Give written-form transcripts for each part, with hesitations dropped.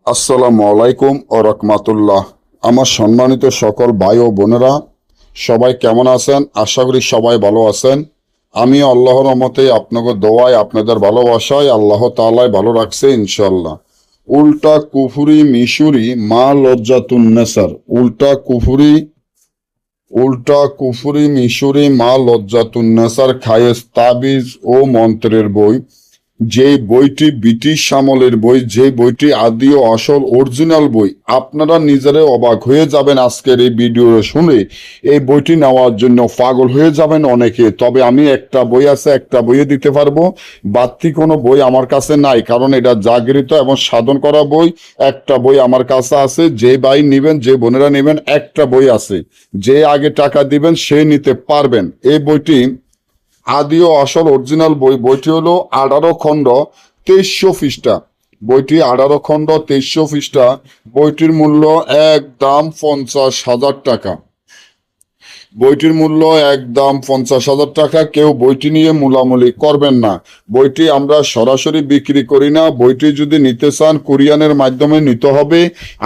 আসসালামু আলাইকুম ও রহমাতুল্লাহ। আমার সম্মানিত সকল ভাই ও বোনেরা, সবাই কেমন আছেন? আশা করি সবাই ভালো আছেন। আমি আল্লাহর রহমতে আপনাদের দোয়ায় আপনাদের ভালোবাসায় আল্লাহ তাআলাই ভালো রাখছে ইনশাল্লাহ। উল্টা কুফুরি মিশুরি মা লজ্জাতুন্নেসার উল্টা কুফুরি মিশুরি মা লজ্জাতুন্নেসার খায়েস তাবিজ ও মন্ত্রের বই, যে বইটি ব্রিটিশ আমলের বই, যে বইটি আদি ও আসল অরিজিনাল বই। আপনারা নিজেরাই অবাক হয়ে যাবেন আজকের এই ভিডিও শুনে। এই বইটি নেওয়ার জন্য পাগল হয়ে যাবেন অনেকে। তবে আমি একটা বই আছে, একটা বইয়ে দিতে পারবো, বাড়তি কোনো বই আমার কাছে নাই, কারণ এটা জাগৃত এবং সাধন করা বই। একটা বই আমার কাছে আছে, যে ভাই নেবেন, যে বোনেরা নেবেন, একটা বই আছে, যে আগে টাকা দিবেন সে নিতে পারবেন। এই বইটি আদি ও আসল অরিজিনাল বই। বইটি হলো 18 খণ্ড 2300 পৃষ্ঠা। বইটি 18 খণ্ড 2300 পৃষ্ঠা। বইটির মূল্য একদম 50,000 টাকা। বইটির মূল্য একদম 50,000 টাকা। কেউ বইটি নিয়ে মুলামুলি করবেন না। বইটি আমরা সরাসরি বিক্রি করি না। বইটি যদি নিতে চান কুরিয়ানের মাধ্যমে নিতে হবে,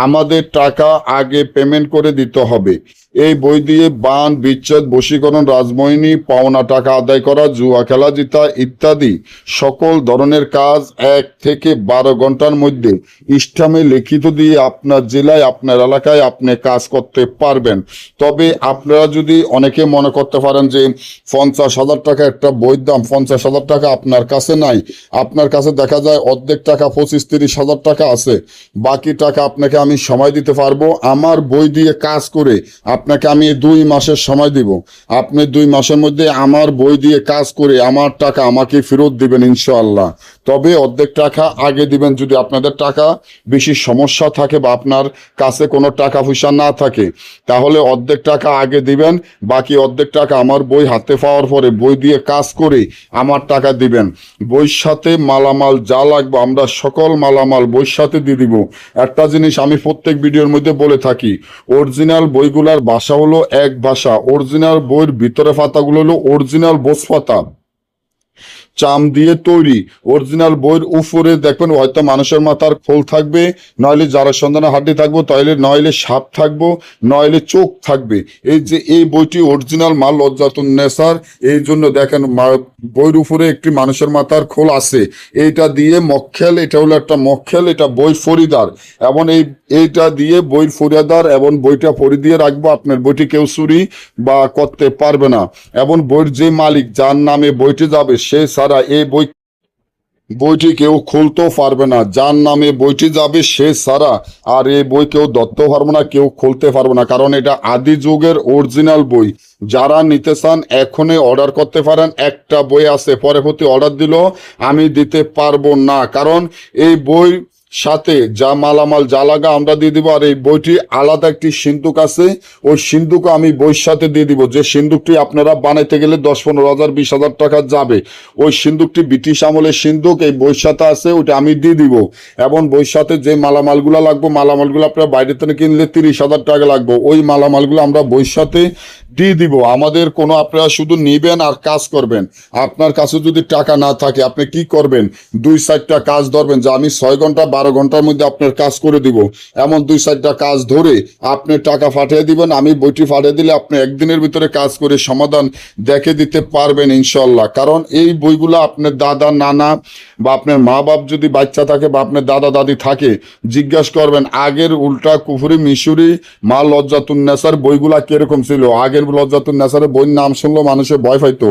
আমাদের টাকা আগে পেমেন্ট করে দিতে হবে। এই বই দিয়ে বান বিচ্ছেদ, বশীকরণ, রাজমোহিনী, পাওনা টাকা আদায় করা, জুয়া খেলা জিতা ইত্যাদি সকল ধরনের কাজ 1 থেকে 12 ঘন্টার মধ্যে ইসলামে লিখিত দিয়ে আপনার জেলায়, আপনার এলাকায় আপনি কাজ করতে পারবেন। তবে আপনারা যদি অনেকে মনে করতে পারেন যে 50,000 টাকা একটা বইয়ের দাম, 50,000 টাকা আপনার কাছে নাই, আপনার কাছে দেখা যায় অর্ধেক টাকা 25-30,000 টাকা আছে, বাকি টাকা আপনাকে আমি সময় দিতে পারবো। আমার বই দিয়ে কাজ করে আপনাকে আমি 2 মাসের সময় দিব। আপনি 2 মাসের মধ্যে আমার বই দিয়ে কাজ করে আমার টাকা আমাকে ফেরত দিবেন ইনশাআল্লাহ। তবে অর্ধেক টাকা আগে দিবেন যদি আপনাদের টাকা বেশি সমস্যা থাকে বা আপনার কাছে কোনো টাকা পয়সা না থাকে, তাহলে অর্ধেক টাকা আগে দিবেন, বাকি অর্ধেক টাকা আমার বই হাতে পাওয়ার পরে বই দিয়ে কাজ করে আমার টাকা দিবেন। বইয়ের সাথে মালামাল যা লাগবে আমরা সকল মালামাল বইয়ের সাথে দিয়ে দিব। একটা জিনিস আমি প্রত্যেক ভিডিওর মধ্যে বলে থাকি, অরিজিনাল বইগুলার ভাষা হলো এক ভাষা। অরিজিনাল বইয়ের ভিতরে পাতাগুলো হলো অরিজিনাল বোস পাতা, চাম দিয়ে তৈরি। অরিজিনাল বইয়ের উপরে দেখবেন হয়তো মানুষের মাথার খোল থাকবে, নইলে যারা সন্ধানে হাড্ডি থাকবো, তাইলে নইলে সাপ থাকবো, নইলে চোখ থাকবে। এই যে এই বইটি অরিজিনাল মাল লজ্জাতুন নেসার, এই জন্য দেখেন বইয়ের উপরে একটি মানুষের মাথার খোল আছে। এইটা দিয়ে মক্কেল, এটা হলো একটা মক্কেল, এটা বই ফরিদার, এবং এইটা দিয়ে বইয়ের ফরিদার, এবং বইটা ফরি দিয়ে রাখবো। আপনার বইটি কেউ চুরি বা করতে পারবে না। এবং বইয়ের যে মালিক, যার নামে বইটি যাবে, সে ছাড়া এই বইটি কেউ খুলতেও পারবে না। যার নামে বইটি যাবে সে ছাড়া আর এই বই কেউ ধরতেও পারবে না, কেউ খুলতে পারবে না, কারণ এটা আদি যুগের অরিজিনাল বই। যারা নিতে চান এখনই অর্ডার করতে পারেন। একটা বই আছে, পরবর্তী অর্ডার দিল আমি দিতে পারবো না, কারণ এই বই সাথে যা মালামাল যা লাগা আমরা দিয়ে দিব। আর এই বইটি আলাদা একটি সিন্দুক আছে, ওই সিন্দুকও আমি বইয়ের সাথে দিয়ে দিব। যে সিন্দুকটি আপনারা বানাইতে গেলে 10-15,000 20,000 টাকা যাবে, ওই সিন্দুকটি ব্রিটিশ আমলের সিন্দুক, এই বইয়ের সাথে আছে, ওইটা আমি দিয়ে দিব। এবং বইয়ের সাথে যে মালামালগুলো লাগবে, মালামালগুলো আপনারা বাইরে থেকে কিনলে 30,000 টাকা লাগবে, ওই মালামালগুলো আমরা বইয়ের সাথে দিয়ে দিব। আমাদের কোনো, আপনারা শুধু নিবেন আর কাজ করবেন। আপনার কাছে যদি টাকা না থাকে আপনি কি করবেন? 2-4টা কাজ ধরবেন, যে আমি 6 ঘন্টা 12 ঘন্টার মধ্যে আপনার কাজ করে দিব, এমন 2-4টা কাজ ধরে আপনি টাকা পাঠিয়ে দিবেন। আমি বইটি পাঠিয়ে দিলে আপনি একদিনের ভিতরে কাজ করে সমাধান দেখে দিতে পারবেন ইনশাল্লাহ। কারণ এই বইগুলো আপনার দাদা নানা বা আপনার মা বাপ যদি বাচ্চা থাকে বা আপনার দাদা দাদি থাকে, জিজ্ঞাসা করবেন আগের উল্টা কুফরি মিশুরি মা লজ্জাতুন্নেসার বইগুলা কিরকম ছিল। আগের লজ্জাতুন্নেসারের বইয়ের নাম শুনলো মানুষের ভয় পাইতো।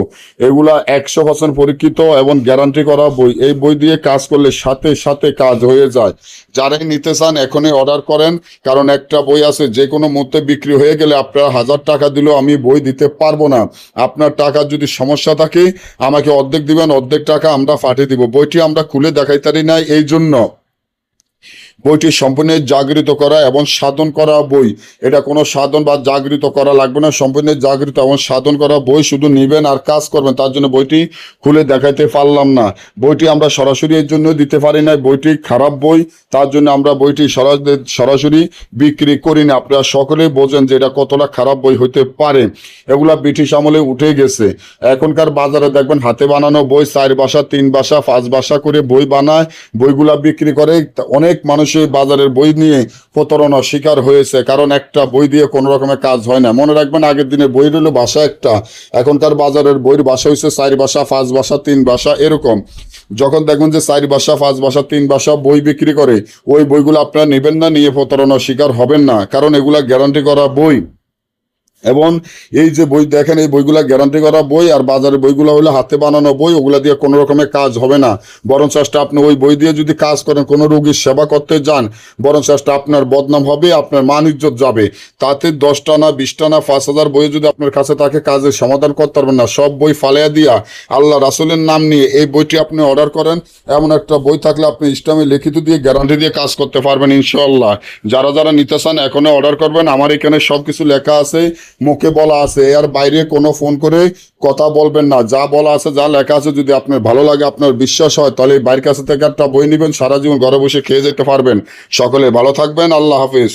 এগুলা 100% পরীক্ষিত এবং গ্যারান্টি করা বই। এই বই দিয়ে কাজ করলে সাথে সাথে কাজ হয়ে যায়। যারাই নিতে চান এখনই অর্ডার করেন, কারণ একটা বই আছে যে কোনো মুহূর্তে বিক্রি হয়ে গেলে আপনারা 1000 টাকা দিলেও আমি বই দিতে পারবো না। আপনার টাকার যদি সমস্যা থাকে আমাকে অর্ধেক দিবেন, অর্ধেক টাকা আমরা পাঠিয়ে দিব। বইটি আমরা খুলে দেখাইতে পারি না, এই জন্য। বইটি সম্পূর্ণ জাগৃত করা এবং সাধন করা বই। এটা কোনো সাধন বা জাগৃত করা লাগবে না, সম্পূর্ণ জাগৃত এবং সাধন করা বই। শুধু নিবেন আর কাজ করবেন, তার জন্য বইটি খুলে দেখাইতে পারলাম না। বইটি আমরা সরাসরি এর জন্য দিতে পারি না, বইটি খারাপ বই, তার জন্য আমরা বইটি সরাসরি বিক্রি করি না। আপনারা সকলেই বোঝেন যে এটা কতটা খারাপ বই হইতে পারে। এগুলা ব্রিটিশ আমলে উঠে গেছে। এখনকার বাজারে দেখবেন হাতে বানানো বই 4 ভাষা 3 ভাষা 5 ভাষা করে বই বানায়, বইগুলা বিক্রি করে। অনেক মানুষ মানুষই বাজারের বই নিয়ে প্রতারণার শিকার হয়েছে, কারণ একটা বই দিয়ে কোনো রকমের কাজ হয় না। মনে রাখবেন, আগের দিনের বই হলো ভাষা একটা, এখনকার বাজারের বইয়ের ভাষা হয়েছে 4 ভাষা, 5 ভাষা, 3 ভাষা এরকম। যখন দেখবেন যে 4 ভাষা, 5 ভাষা, 3 ভাষা বই বিক্রি করে, ওই বইগুলো আপনারা নেবেন না, নিয়ে প্রতারণার শিকার হবেন না, কারণ এগুলা গ্যারান্টি করা বই। এবং এই যে বই দেখেন, এই বইগুলা গ্যারান্টি করা বই, আর বাজারের বইগুলো হলো হাতে বানানো বই, ওগুলা দিয়ে কোনো রকমের কাজ হবে না। বরং চেষ্টা আপনি ওই বই দিয়ে যদি কাজ করেন, কোনো রোগীর সেবা করতে যান, বরং চেষ্টা আপনার বদনাম হবে, আপনার মান ইজ্জত যাবে। তাতে 10টা না 20টা না 5,000 বই যদি আপনার কাছে তাকে কাজের সমাধান করতে পারবেন না, সব বই ফালাইয়া দিয়া আল্লাহ রাসূলের নাম নিয়ে এই বইটি আপনি অর্ডার করেন, এমন একটা বই থাকলে আপনি ইসলামে লিখিত দিয়ে গ্যারান্টি দিয়ে কাজ করতে পারবেন ইনশাআল্লাহ। যারা যারা নিতে চান এখনই অর্ডার করবেন, আমার এখানে সব কিছু লেখা আছে, মুখে বলা আছে, আর বাইরে কোনো ফোন করে কথা বলবেন না। যা বলা আছে, যা লেখা আছে, যদি আপনার ভালো লাগে, আপনার বিশ্বাস হয়, তাহলে এই বাইরের কাছে থেকে একটা বই নেবেন, সারা জীবন ঘরে বসে খেয়ে যেতে পারবেন। সকলে ভালো থাকবেন, আল্লাহ হাফিজ।